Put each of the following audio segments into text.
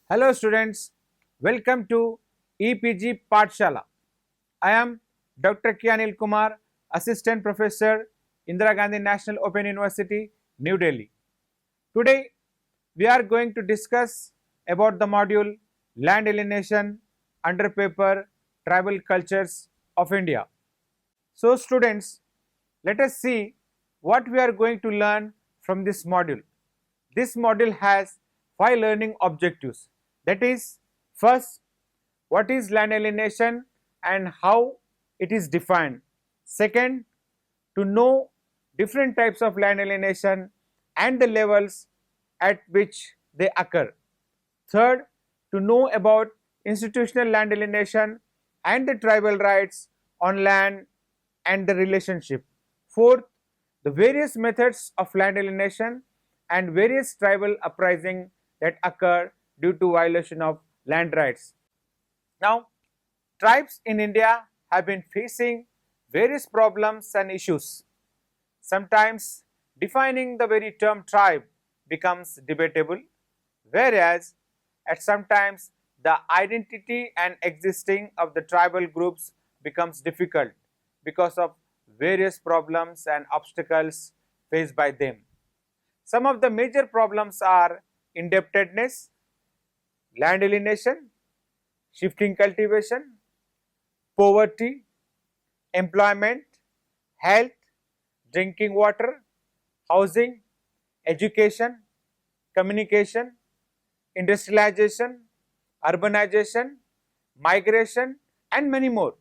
Hello students, welcome to EPG Pathshala. I am Dr. K. Anil Kumar, Assistant Professor, Indira Gandhi National Open University, New Delhi. Today we are going to discuss about the module Land Alienation under paper Tribal Cultures of India. So students, let us see what we are going to learn from this module. This module has 5 learning objectives. That is, first, what is land alienation and how it is defined. Second, to know different types of land alienation and the levels at which they occur. Third, to know about institutional land alienation and the tribal rights on land and the relationship. Fourth, the various methods of land alienation and various tribal uprising that occur due to violation of land rights. Now, tribes in India have been facing various problems and issues. Sometimes defining the very term tribe becomes debatable, whereas at sometimes the identity and existing of the tribal groups becomes difficult because of various problems and obstacles faced by them. Some of the major problems are indebtedness, land alienation, shifting cultivation, poverty, employment, health, drinking water, housing, education, communication, industrialization, urbanization, migration, and many more.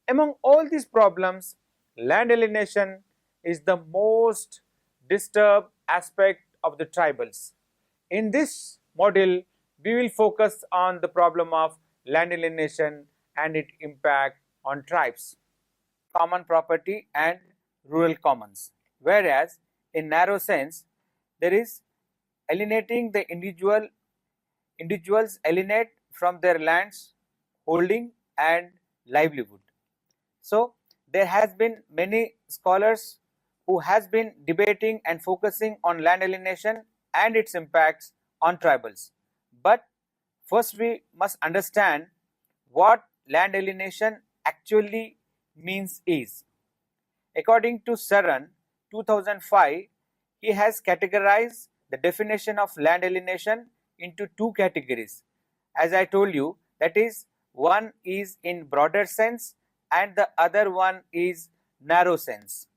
Among all these problems, land alienation is the most disturbed aspect of the tribals. In this module, we will focus on the problem of land alienation and its impact on tribes, common property and rural commons. Whereas in narrow sense, there is alienating the individuals alienate from their lands, holding and livelihood. So there has been many scholars who has been debating and focusing on land alienation and its impacts on tribals. But first we must understand what land alienation actually means is. According to Saran, 2005, he has categorized the definition of land alienation into two categories. As I told you, that is, one is in broader sense and the other one is narrow sense.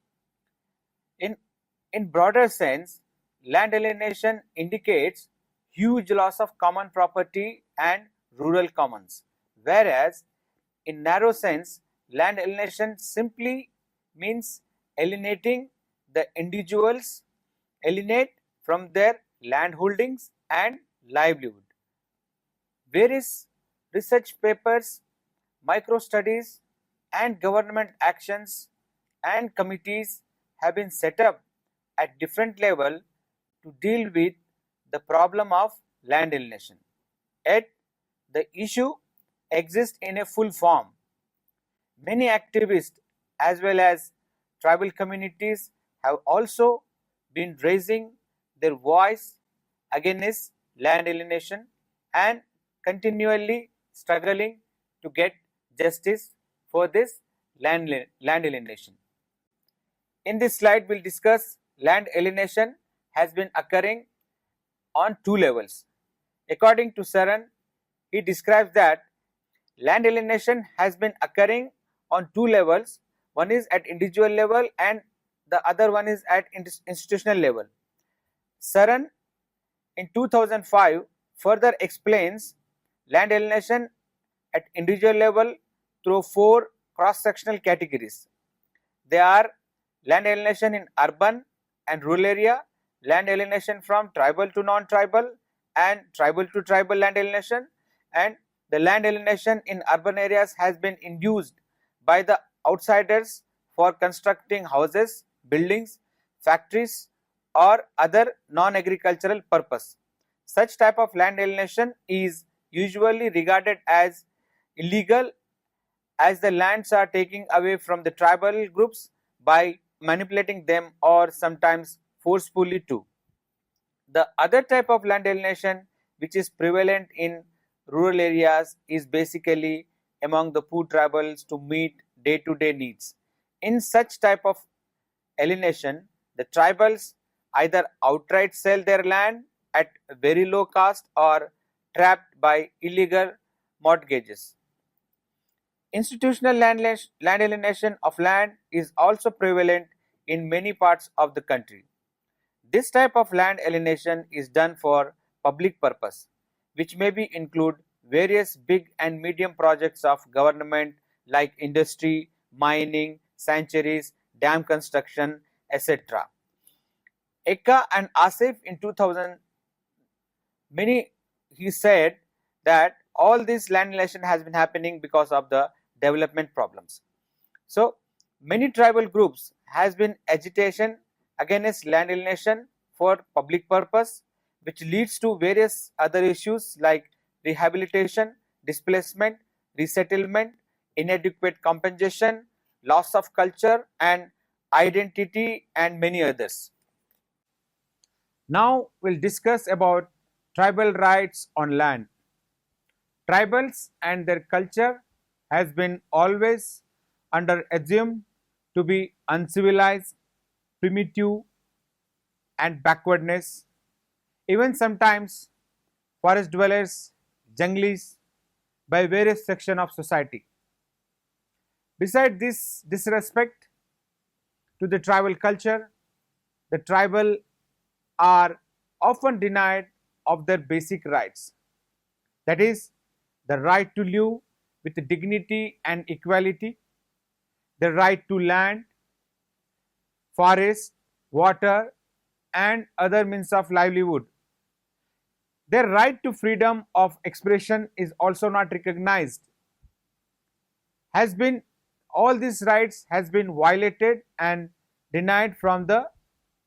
In broader sense, land alienation indicates huge loss of common property and rural commons, whereas in narrow sense, land alienation simply means alienating the individuals alienate from their land holdings and livelihood. Various research papers, micro studies and government actions and committees have been set up at different level to deal with the problem of land alienation. Yet the issue exists in a full form. Many activists as well as tribal communities have also been raising their voice against land alienation and continually struggling to get justice for this land alienation. In this slide, we'll discuss land alienation has been occurring on two levels. According to Saran, he describes that land alienation has been occurring on two levels. One is at individual level and the other one is at institutional level. Saran in 2005 further explains land alienation at individual level through four cross-sectional categories. They are land alienation in urban and rural area, land alienation from tribal to non-tribal and tribal to tribal land alienation, and the land alienation in urban areas has been induced by the outsiders for constructing houses, buildings, factories or other non-agricultural purpose. Such type of land alienation is usually regarded as illegal as the lands are taken away from the tribal groups by manipulating them or sometimes forcefully too. The other type of land alienation which is prevalent in rural areas is basically among the poor tribals to meet day-to-day needs. In such type of alienation, the tribals either outright sell their land at very low cost or trapped by illegal mortgages. Institutional land alienation of land is also prevalent in many parts of the country. This type of land alienation is done for public purpose, which may be include various big and medium projects of government like industry, mining, sanctuaries, dam construction, etc. Eka and Asif in 2000, he said that all this land alienation has been happening because of the development problems. So many tribal groups has been agitation against land alienation for public purpose, which leads to various other issues like rehabilitation, displacement, resettlement, inadequate compensation, loss of culture and identity, and many others. Now we'll discuss about tribal rights on land. Tribals and their culture has been always under assumed to be uncivilized, primitive and backwardness. Even sometimes forest dwellers, junglis by various sections of society. Besides this disrespect to the tribal culture, the tribal are often denied of their basic rights, that is the right to live with dignity and equality, the right to land, forest, water and other means of livelihood. Their right to freedom of expression is also not recognized. All these rights has been violated and denied from the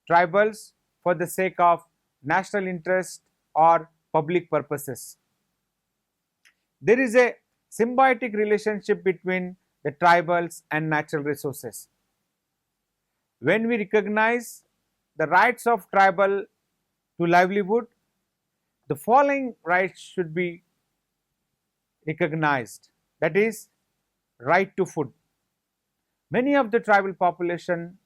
tribals for the sake of national interest or public purposes. There is a symbiotic relationship between the tribals and natural resources. When we recognize the rights of tribal to livelihood, the following rights should be recognized, that is right to food. Many of the tribal population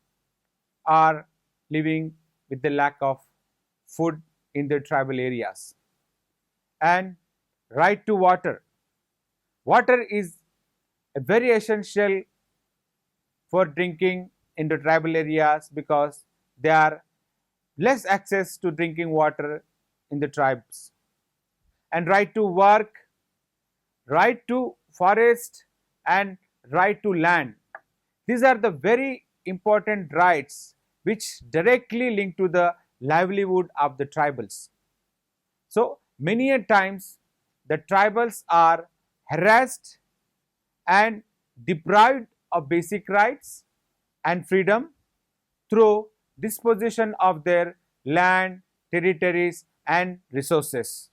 are living with the lack of food in their tribal areas. And right to water. Water is a very essential for drinking in the tribal areas because there are less access to drinking water in the tribes. And right to work, right to forest and right to land. These are the very important rights which directly link to the livelihood of the tribals. So many a times the tribals are harassed and deprived of basic rights and freedom through disposition of their land, territories and resources.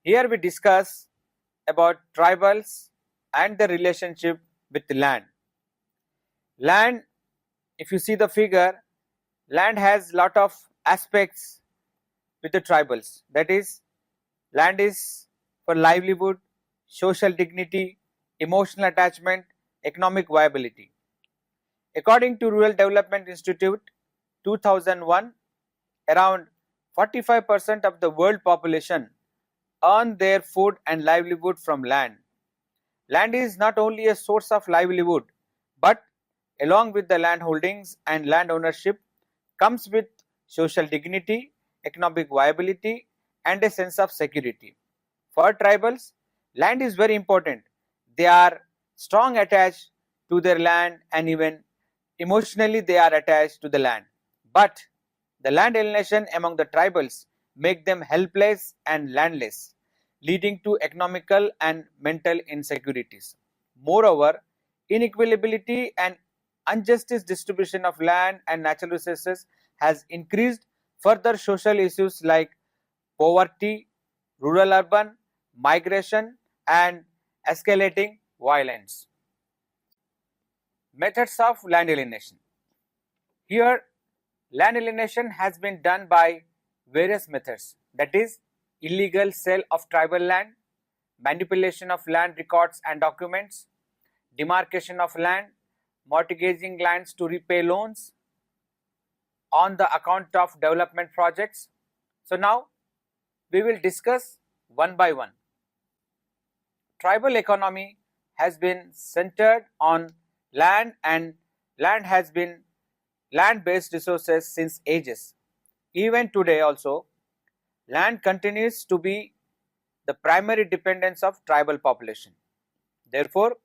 Here we discuss about tribals and the relationship with land. Land, if you see the figure, land has lot of aspects with the tribals. That is, land is for livelihood, social dignity, emotional attachment, economic viability. According to Rural Development Institute 2001, around 45% of the world population earn their food and livelihood from land. Land is not only a source of livelihood, but along with the land holdings and land ownership comes with social dignity, economic viability and a sense of security. For tribals, land is very important. They are strong attached to their land and even emotionally they are attached to the land. But the land alienation among the tribals make them helpless and landless, leading to economical and mental insecurities. Moreover, inequality and injustice distribution of land and natural resources has increased further social issues like poverty, rural urban, migration and escalating violence. Methods of land alienation. Here land alienation has been done by various methods, that is illegal sale of tribal land, manipulation of land records and documents, demarcation of land, mortgaging lands to repay loans on the account of development projects. So now we will discuss one by one. Tribal economy has been centered on land, and land has been land-based resources since ages. Even today also, land continues to be the primary dependence of tribal population. Therefore,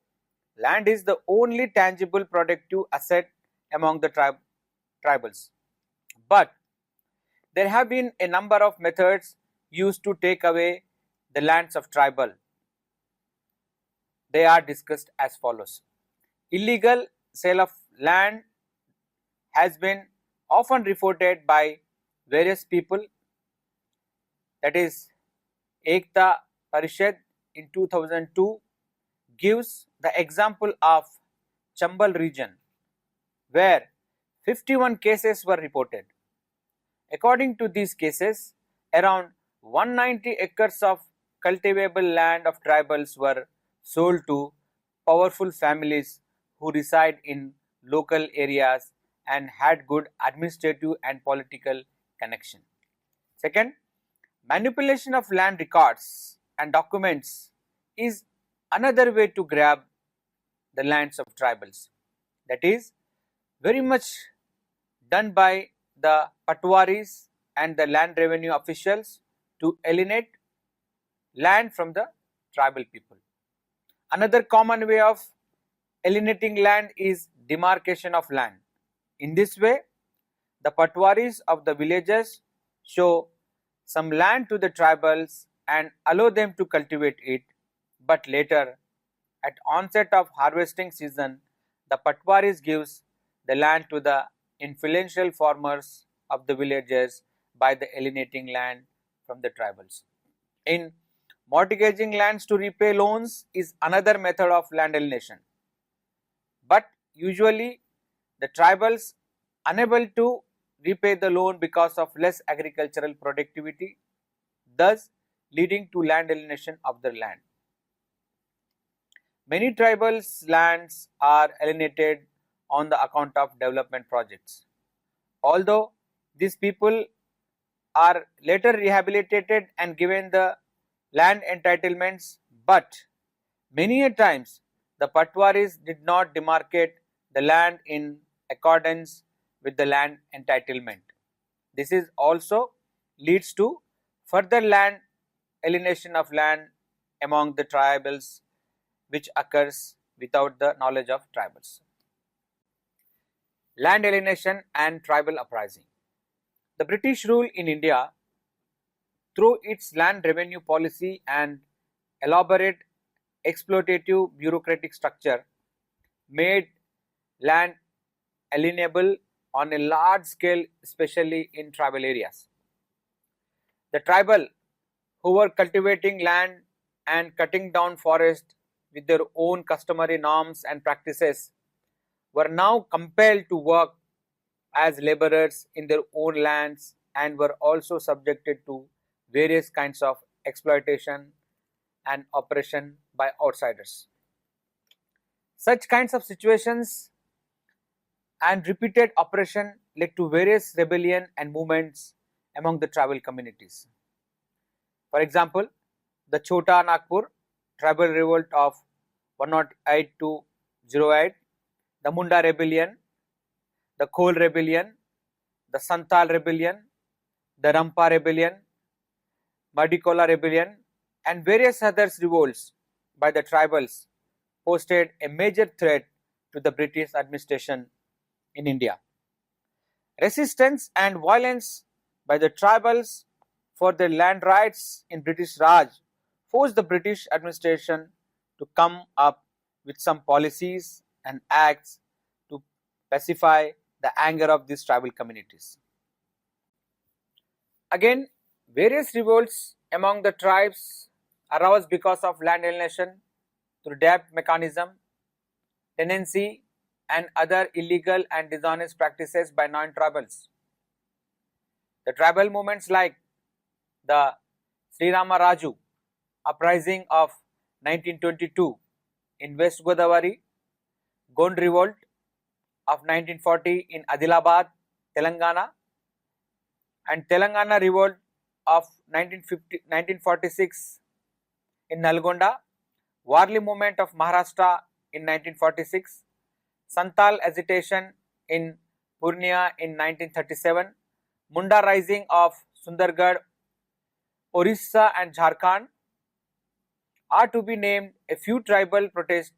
land is the only tangible productive asset among the tribals. But there have been a number of methods used to take away the lands of tribal. They are discussed as follows. Illegal sale of land has been often reported by various people, that is Ekta Parishad in 2002 gives the example of Chambal region where 51 cases were reported. According to these cases, around 190 acres of cultivable land of tribals were sold to powerful families who reside in local areas and had good administrative and political connection. Second, manipulation of land records and documents is another way to grab the lands of tribals. That is very much done by the patwaris and the land revenue officials to alienate land from the tribal people. Another common way of alienating land is demarcation of land. In this way, the patwaris of the villages show some land to the tribals and allow them to cultivate it, but later, at onset of harvesting season, the patwaris gives the land to the influential farmers of the villages by the alienating land from the tribals. In mortgaging lands to repay loans is another method of land alienation, but usually the tribals unable to repay the loan because of less agricultural productivity, thus leading to land alienation of the land. Many tribals' lands are alienated on the account of development projects. Although these people are later rehabilitated and given the land entitlements, but many a times the patwaris did not demarcate the land in accordance with the land entitlement. This is also leads to further land alienation of land among the tribals, which occurs without the knowledge of tribals. Land alienation and tribal uprising. The British rule in India, through its land revenue policy and elaborate exploitative bureaucratic structure, made land alienable on a large scale, especially in tribal areas. The tribal who were cultivating land and cutting down forest with their own customary norms and practices were now compelled to work as laborers in their own lands and were also subjected to various kinds of exploitation and oppression by outsiders. Such kinds of situations and repeated oppression led to various rebellion and movements among the tribal communities. For example, the Chota Nagpur tribal revolt of 108 to 08, the Munda rebellion, the Khol rebellion, the Santal rebellion, the Rampa rebellion, Madikola rebellion, and various other revolts by the tribals posed a major threat to the British administration in India. Resistance and violence by the tribals for their land rights in British Raj forced the British administration to come up with some policies and acts to pacify the anger of these tribal communities. Again, various revolts among the tribes arose because of land alienation through debt mechanism, tenancy, and other illegal and dishonest practices by non-tribals. The tribal movements like the Sri Rama Raju, Uprising of 1922 in West Godavari, Gond Revolt of 1940 in Adilabad, Telangana, and Telangana Revolt of 1946 in Nalgonda, Warli Movement of Maharashtra in 1946, Santal Agitation in Purnia in 1937, Munda Rising of Sundargarh, Orissa and Jharkhand are to be named a few tribal protests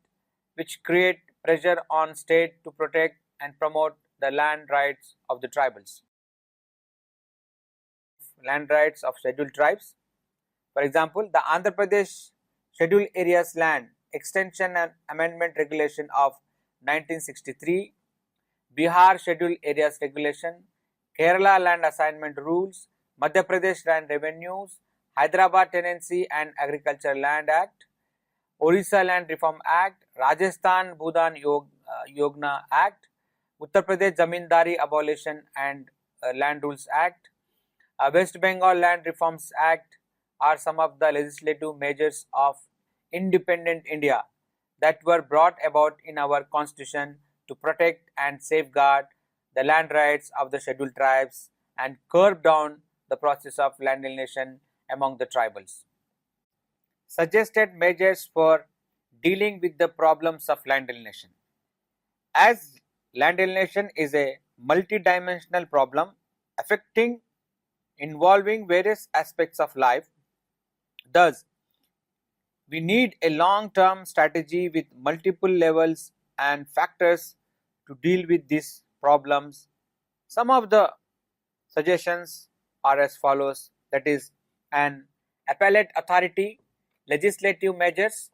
which create pressure on state to protect and promote the land rights of the tribals. Land rights of scheduled tribes. For example, the Andhra Pradesh Scheduled Areas Land Extension and Amendment Regulation of 1963, Bihar Scheduled Areas Regulation, Kerala Land Assignment Rules, Madhya Pradesh Land Revenues, Hyderabad Tenancy and Agriculture Land Act, Orissa Land Reform Act, Rajasthan Bhudan Yogna Act, Uttar Pradesh Zamindari Abolition and Land Rules Act, West Bengal Land Reforms Act are some of the legislative measures of independent India that were brought about in our constitution to protect and safeguard the land rights of the scheduled tribes and curb down the process of land alienation among the tribals. Suggested measures for dealing with the problems of land alienation. As land alienation is a multidimensional problem involving various aspects of life, thus we need a long-term strategy with multiple levels and factors to deal with these problems. Some of the suggestions are as follows, that is, an appellate authority, legislative measures,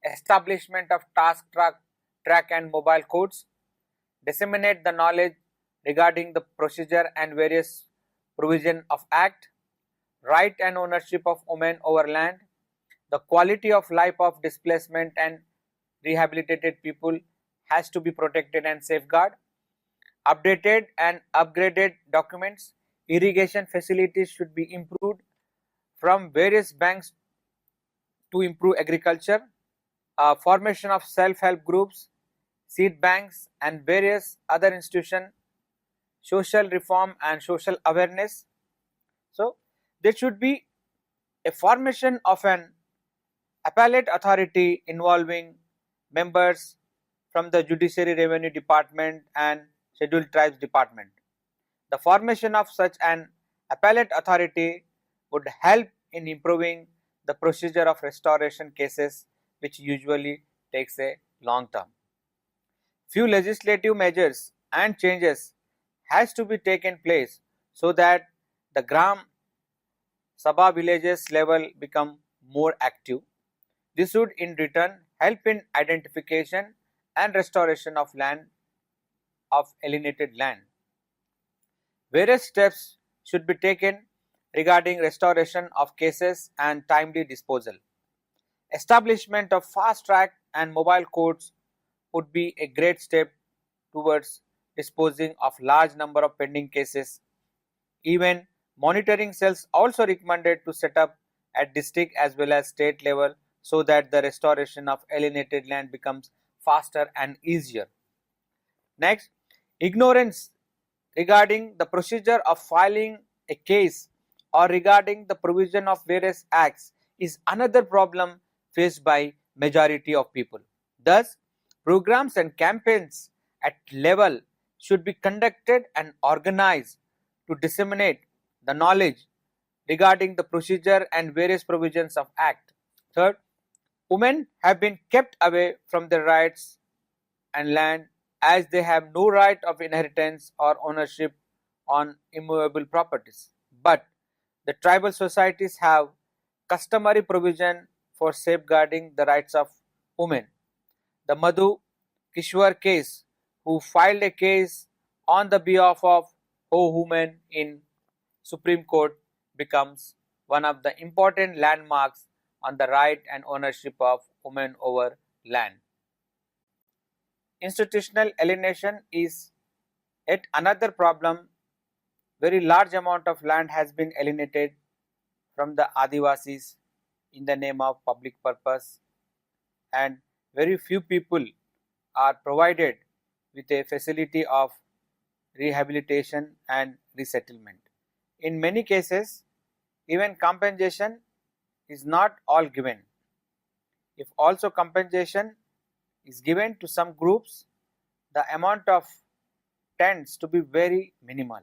establishment of task track and mobile codes, disseminate the knowledge regarding the procedure and various provision of act, right and ownership of women over land, the quality of life of displacement and rehabilitated people has to be protected and safeguarded, updated and upgraded documents, irrigation facilities should be improved from various banks to improve agriculture, formation of self-help groups, seed banks and various other institutions, social reform and social awareness. So, there should be a formation of an appellate authority involving members from the Judiciary Revenue Department and Scheduled Tribes Department. The formation of such an appellate authority would help in improving the procedure of restoration cases, which usually takes a long term. Few legislative measures and changes has to be taken place so that the Gram Sabha villages level become more active. This would in return help in identification and restoration of land of alienated land. Various steps should be taken regarding restoration of cases and timely disposal. Establishment of fast track and mobile courts would be a great step towards disposing of large number of pending cases. Even monitoring cells also recommended to set up at district as well as state level so that the restoration of alienated land becomes faster and easier. Next, ignorance regarding the procedure of filing a case or regarding the provision of various acts is another problem faced by majority of people. Thus, programs and campaigns at level should be conducted and organized to disseminate the knowledge regarding the procedure and various provisions of act. Third, women have been kept away from their rights and land as they have no right of inheritance or ownership on immovable properties. But the tribal societies have customary provision for safeguarding the rights of women. The Madhu Kishwar case, who filed a case on the behalf of women in Supreme Court, becomes one of the important landmarks on the right and ownership of women over land. Institutional alienation is yet another problem. Very large amount of land has been alienated from the Adivasis in the name of public purpose, and very few people are provided with a facility of rehabilitation and resettlement. In many cases, even compensation is not all given. If also compensation is given to some groups, the amount of tends to be very minimal.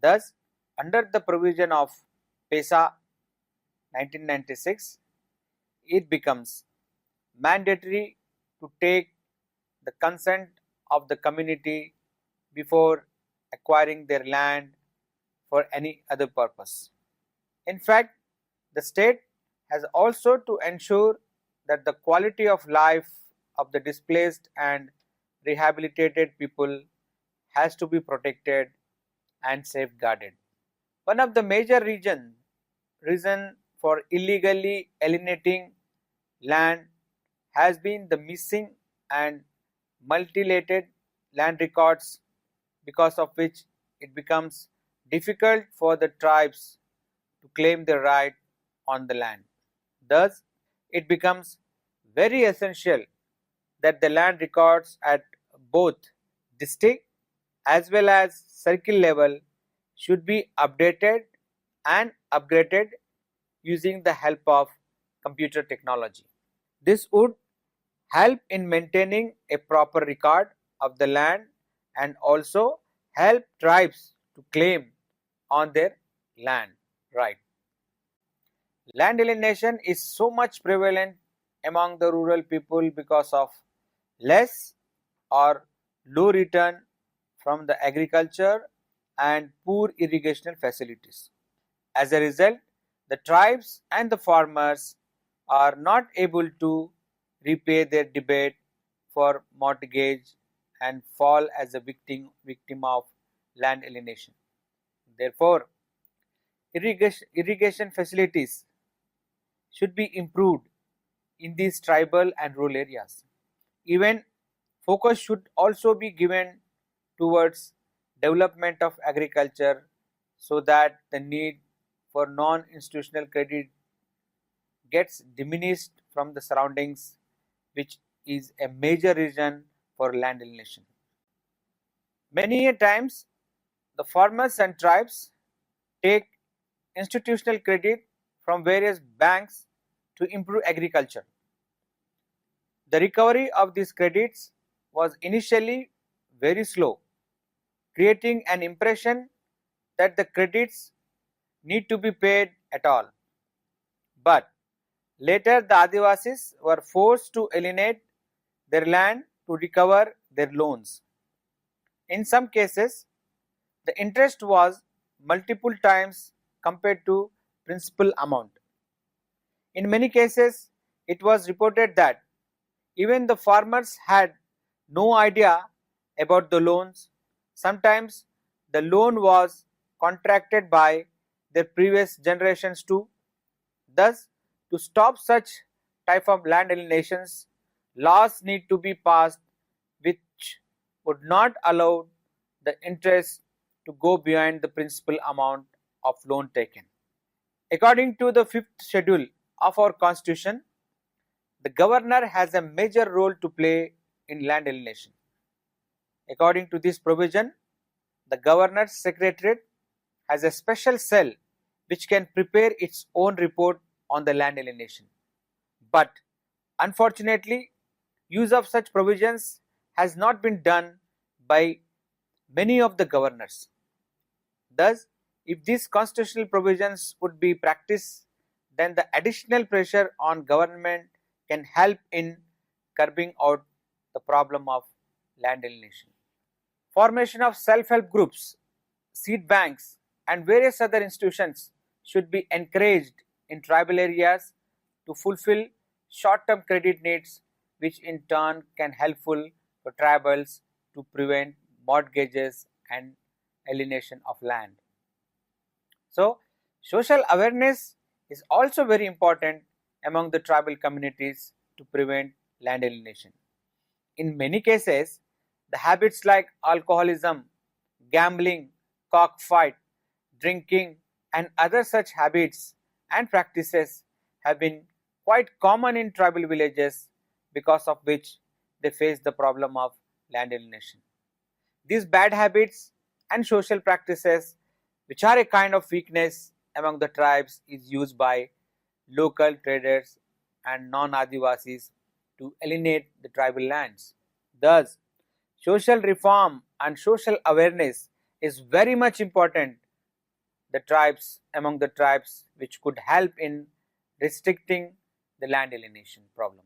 Thus, under the provision of PESA 1996, it becomes mandatory to take the consent of the community before acquiring their land for any other purpose. In fact, the state has also to ensure that the quality of life of the displaced and rehabilitated people has to be protected and safeguarded. One of the major reason for illegally alienating land has been the missing and mutilated land records, because of which it becomes difficult for the tribes to claim their right on the land. Thus, it becomes very essential that the land records at both district as well as circle level should be updated and upgraded using the help of computer technology. This would help in maintaining a proper record of the land and also help tribes to claim on their land right. Land alienation is so much prevalent among the rural people because of less or low return from the agriculture and poor irrigation facilities. As a result, the tribes and the farmers are not able to repay their debt for mortgage and fall as a victim of land alienation. Therefore, irrigation facilities should be improved in these tribal and rural areas. Even focus should also be given towards development of agriculture so that the need for non-institutional credit gets diminished from the surroundings, which is a major reason for land alienation. Many a times, the farmers and tribes take institutional credit from various banks to improve agriculture. The recovery of these credits was initially very slow, creating an impression that the credits need to be paid at all. But later the Adivasis were forced to alienate their land to recover their loans. In some cases, the interest was multiple times compared to principal amount. In many cases, it was reported that even the farmers had no idea about the loans. Sometimes the loan was contracted by their previous generations too. Thus, to stop such type of land alienations, laws need to be passed which would not allow the interest to go beyond the principal amount of loan taken. According to the 5th schedule of our constitution, the governor has a major role to play in land alienation. According to this provision, the governor's secretariat has a special cell which can prepare its own report on the land alienation. But unfortunately, use of such provisions has not been done by many of the governors. Thus, if these constitutional provisions would be practiced, then the additional pressure on government can help in curbing out the problem of land alienation. Formation of self-help groups, seed banks and various other institutions should be encouraged in tribal areas to fulfill short-term credit needs, which in turn can helpful for tribals to prevent mortgages and alienation of land. So, social awareness is also very important among the tribal communities to prevent land alienation. In many cases, the habits like alcoholism, gambling, cockfight, drinking and other such habits and practices have been quite common in tribal villages, because of which they face the problem of land alienation. These bad habits and social practices, which are a kind of weakness among the tribes, is used by local traders and non-Adivasis to alienate the tribal lands. Thus, social reform and social awareness is very much important the tribes among the tribes, which could help in restricting the land alienation problem.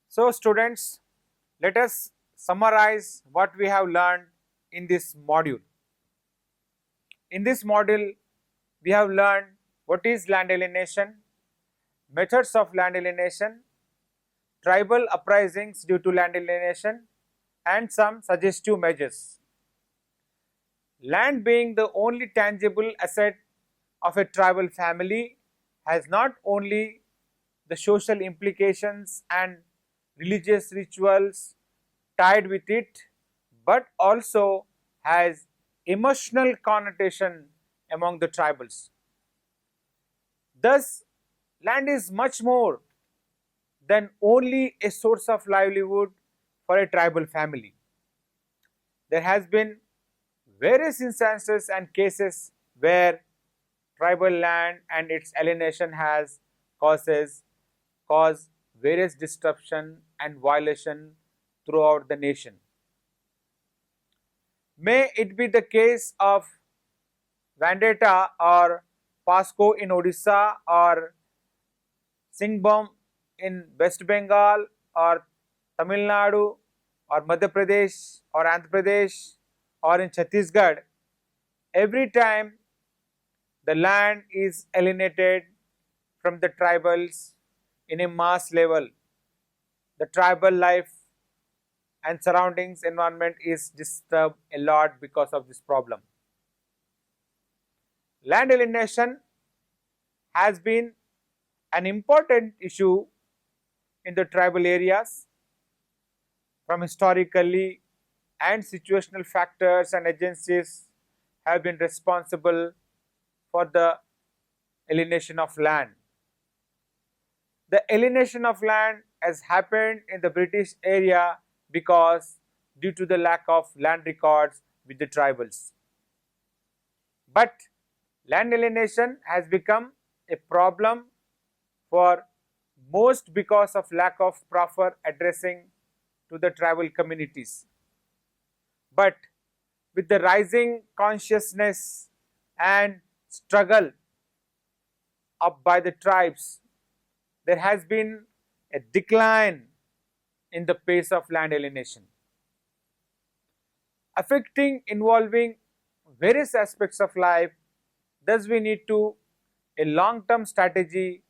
So students, let us summarize what we have learned in this module. In this module, we have learned what is land alienation, methods of land alienation, tribal uprisings due to land alienation, and some suggestive measures. Land being the only tangible asset of a tribal family has not only the social implications and religious rituals tied with it, but also has emotional connotation among the tribals. Thus, land is much more than only a source of livelihood for a tribal family. There has been various instances and cases where tribal land and its alienation has caused various disruption and violation throughout the nation. May it be the case of Vendetta or Pasco in Odisha, or Singhbom in West Bengal, or Tamil Nadu, or Madhya Pradesh, or Andhra Pradesh, or in Chhattisgarh. Every time the land is alienated from the tribals in a mass level, the tribal life and surroundings environment is disturbed a lot because of this problem. Land alienation has been an important issue in the tribal areas. From historically and situational factors and agencies have been responsible for the alienation of land. The alienation of land has happened in the British area because due to the lack of land records with the tribals. But land alienation has become a problem for most because of lack of proper addressing to the tribal communities. But with the rising consciousness and struggle up by the tribes, there has been a decline in the pace of land alienation, involving various aspects of life. Thus, we need to a long-term strategy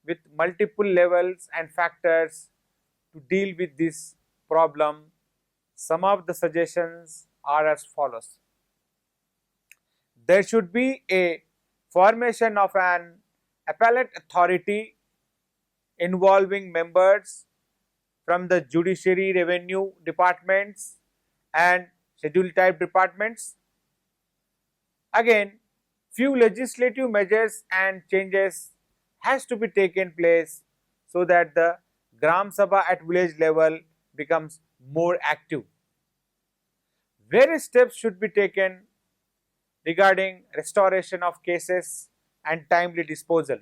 with multiple levels and factors to deal with this problem. Some of the suggestions are as follows. There should be a formation of an appellate authority involving members from the judiciary, revenue departments and schedule type departments. Again, few legislative measures and changes has to be taken place so that the Gram Sabha at village level becomes more active. Various steps should be taken regarding restoration of cases and timely disposal.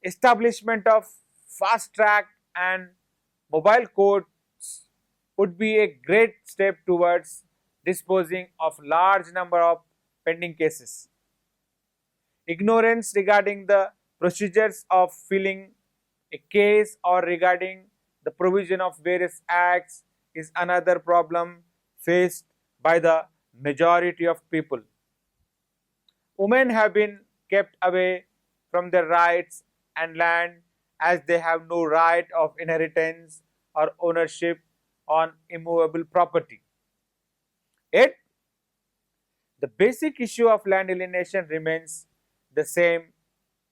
Establishment of fast track and mobile courts would be a great step towards disposing of large number of pending cases. Ignorance regarding the procedures of filing a case or regarding the provision of various acts is another problem faced by the majority of people. Women have been kept away from their rights and land as they have no right of inheritance or ownership on immovable property. Yet, the basic issue of land alienation remains the same,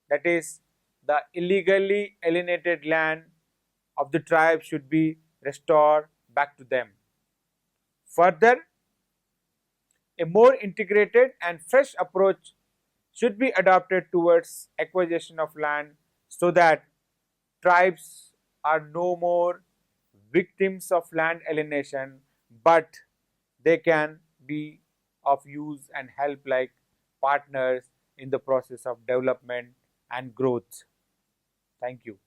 that is, the illegally alienated land of the tribe should be restored back to them. Further, a more integrated and fresh approach should be adopted towards acquisition of land so that tribes are no more victims of land alienation, but they can be of use and help like partners in the process of development and growth. Thank you.